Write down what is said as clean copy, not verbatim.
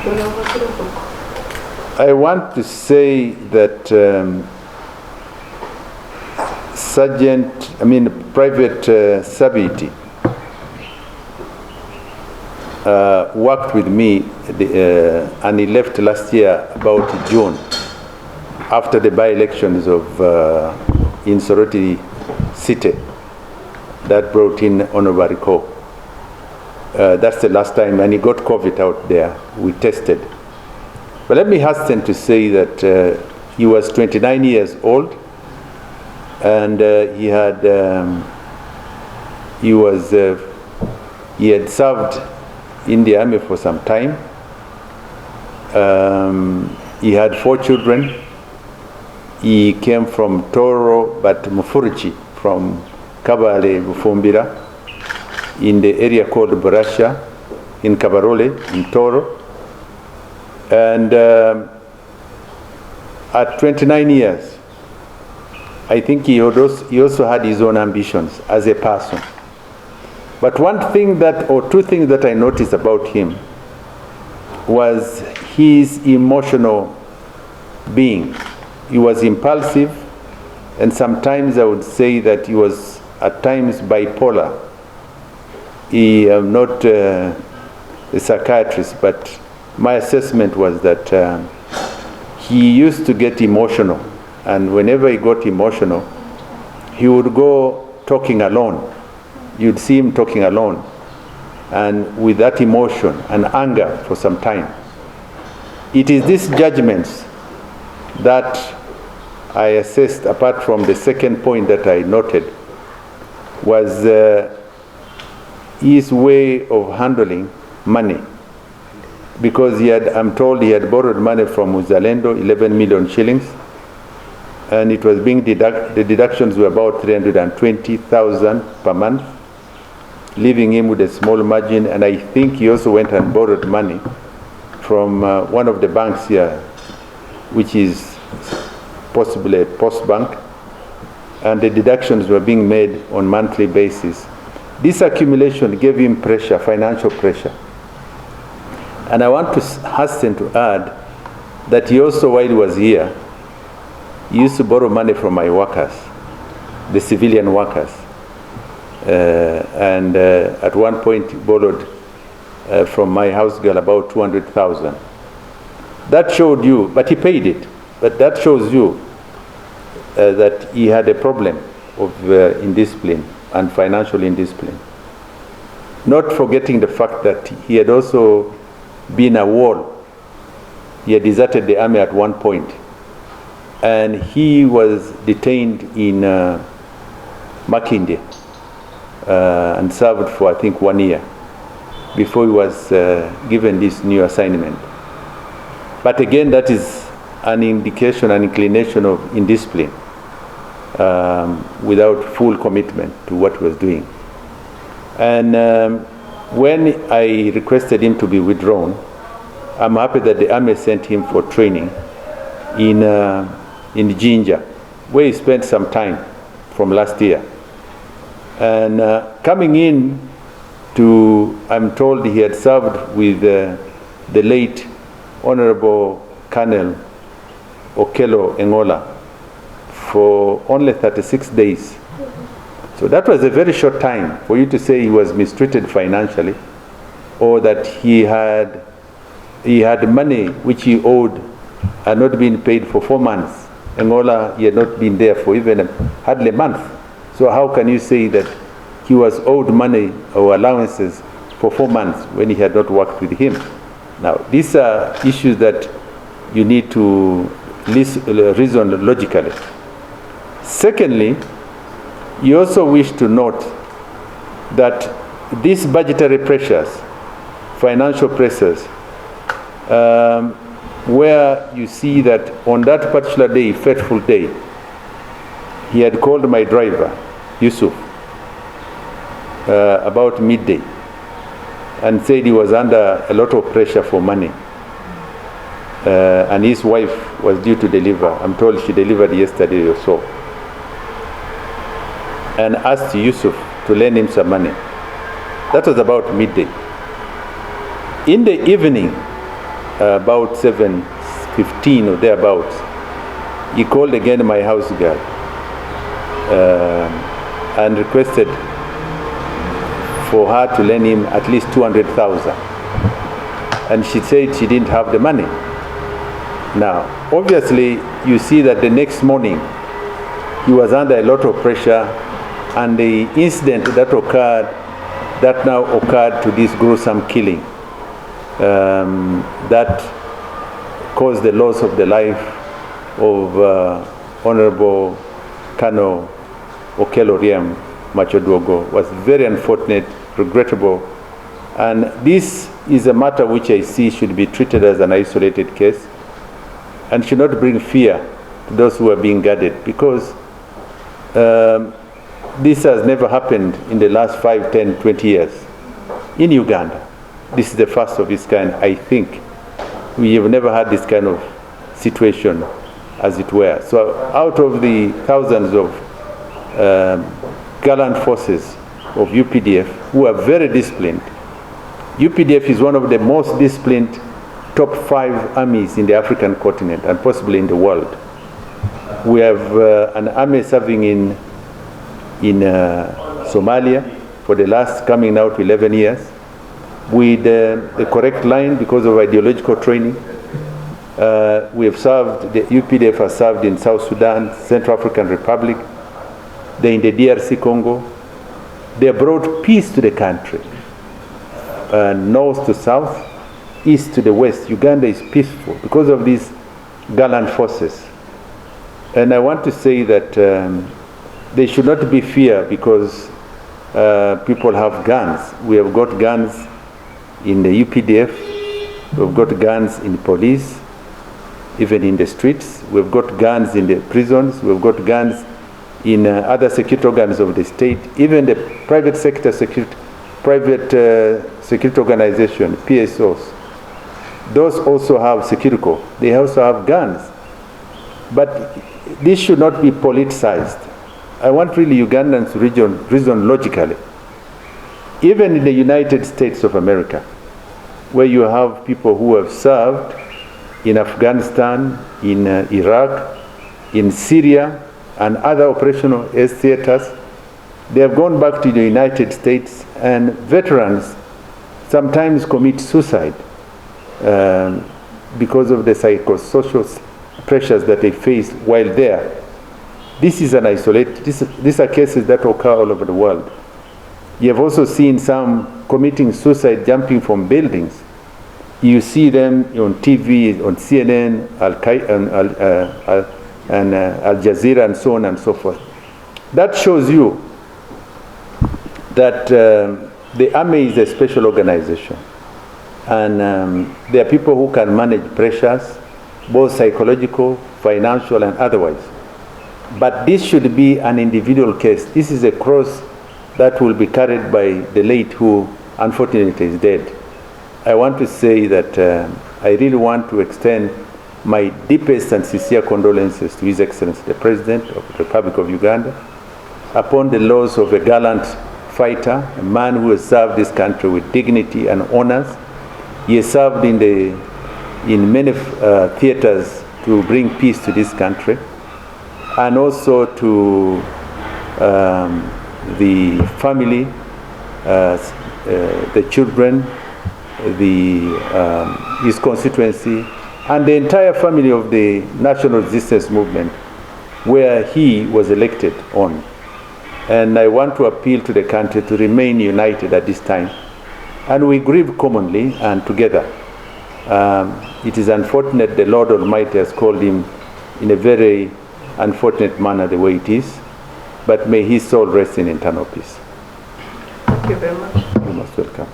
I want to say that Private Sabiti worked with me and he left last year about June after the by-elections of in Soroti City that brought in Honorable. That's the last time, and he got COVID out there. We tested. But let me hasten to say that he was 29 years old, and he had served in the army for some time. He had 4 children. He came from Toro, but Mufurichi, from Kabale, Bufumbira, in the area called Burasha, in Kabarole, in Toro. And at 29 years, I think he also had his own ambitions as a person. But two things that I noticed about him was his emotional being. He was impulsive, and sometimes I would say that he was at times bipolar. I'm not a psychiatrist, but my assessment was that he used to get emotional, and whenever he got emotional, he would go talking alone. You'd see him talking alone, and with that emotion and anger for some time. It is these judgments that I assessed, apart from the second point that I noted, was his way of handling money. Because I'm told he had borrowed money from Uzalendo, 11 million shillings, and it was being the deductions were about 320,000 per month, leaving him with a small margin. And I think he also went and borrowed money from one of the banks here, which is possibly a post bank, and the deductions were being made on monthly basis. This accumulation gave him pressure, financial pressure. And I want to hasten to add that he also, while he was here, he used to borrow money from my workers, the civilian workers. And at one point he borrowed from my house girl about 200,000. That showed you, but he paid it. But that shows you that he had a problem of indiscipline and financial indiscipline. Not forgetting the fact that he had also been a wall. He had deserted the army at one point, and he was detained in Makindi and served for, I think, 1 year before he was given this new assignment. But again, that is an indication, an inclination of indiscipline without full commitment to what he was doing. And when I requested him to be withdrawn, I'm happy that the army sent him for training in Jinja, where he spent some time from last year. And coming in I'm told he had served with the late Honorable Colonel Charles Engola for only 36 days. So that was a very short time for you to say he was mistreated financially, or that he had money which he owed and not been paid for 4 months. Angola, he had not been there for even hardly a month. So how can you say that he was owed money or allowances for 4 months when he had not worked with him? Now, these are issues that you need to reason logically. Secondly, you also wish to note that these budgetary pressures, financial pressures, where you see that on that particular day, fateful day, he had called my driver, Yusuf, about midday, and said he was under a lot of pressure for money. And his wife was due to deliver. I'm told she delivered yesterday or so. And asked Yusuf to lend him some money. That was about midday. In the evening, about 7:15 or thereabouts, he called again my house girl and requested for her to lend him at least 200,000. And she said she didn't have the money. Now, obviously, you see that the next morning, he was under a lot of pressure, and the incident that now occurred to this gruesome killing, that caused the loss of the life of Honorable Colonel Okello Riem Machoduogo, was very unfortunate, regrettable, and this is a matter which I see should be treated as an isolated case and should not bring fear to those who are being guarded, because this has never happened in the last 5, 10, 20 years in Uganda. This is the first of its kind, I think. We have never had this kind of situation, as it were. So out of the thousands of gallant forces of UPDF, who are very disciplined, UPDF is one of the most disciplined top 5 armies in the African continent and possibly in the world. We have an army serving in Somalia for the last coming now to 11 years with the correct line because of ideological training. We have served, the UPDF has served in South Sudan, Central African Republic, they're in the DRC Congo. They have brought peace to the country. North to south, east to the west. Uganda is peaceful because of these gallant forces. And I want to say that there should not be fear because people have guns. We have got guns in the UPDF, we've got guns in police, even in the streets. We've got guns in the prisons, we've got guns in other security organs of the state, even the private sector security organization, PSOs. Those also have security. They also have guns. But this should not be politicized. I want really Ugandans to reason logically. Even in the United States of America, where you have people who have served in Afghanistan, in Iraq, in Syria, and other operational theaters, they have gone back to the United States, and veterans sometimes commit suicide because of the psychosocial pressures that they face while there. This is an isolated, these are cases that occur all over the world. You have also seen some committing suicide jumping from buildings. You see them on TV, on CNN, and Al Jazeera, and so on and so forth. That shows you that the army is a special organization. And there are people who can manage pressures, both psychological, financial, and otherwise. But this should be an individual case. This is a cross that will be carried by the late, who unfortunately is dead. I want to say that I really want to extend my deepest and sincere condolences to His Excellency the President of the Republic of Uganda upon the loss of a gallant fighter, a man who has served this country with dignity and honors. He has served in many theaters to bring peace to this country, and also to the family, the children, his constituency, and the entire family of the National Resistance Movement, where he was elected on. And I want to appeal to the country to remain united at this time. And we grieve commonly and together. It is unfortunate the Lord Almighty has called him in a very unfortunate manner the way it is, but may his soul rest in eternal peace. Thank you very much. You're most welcome.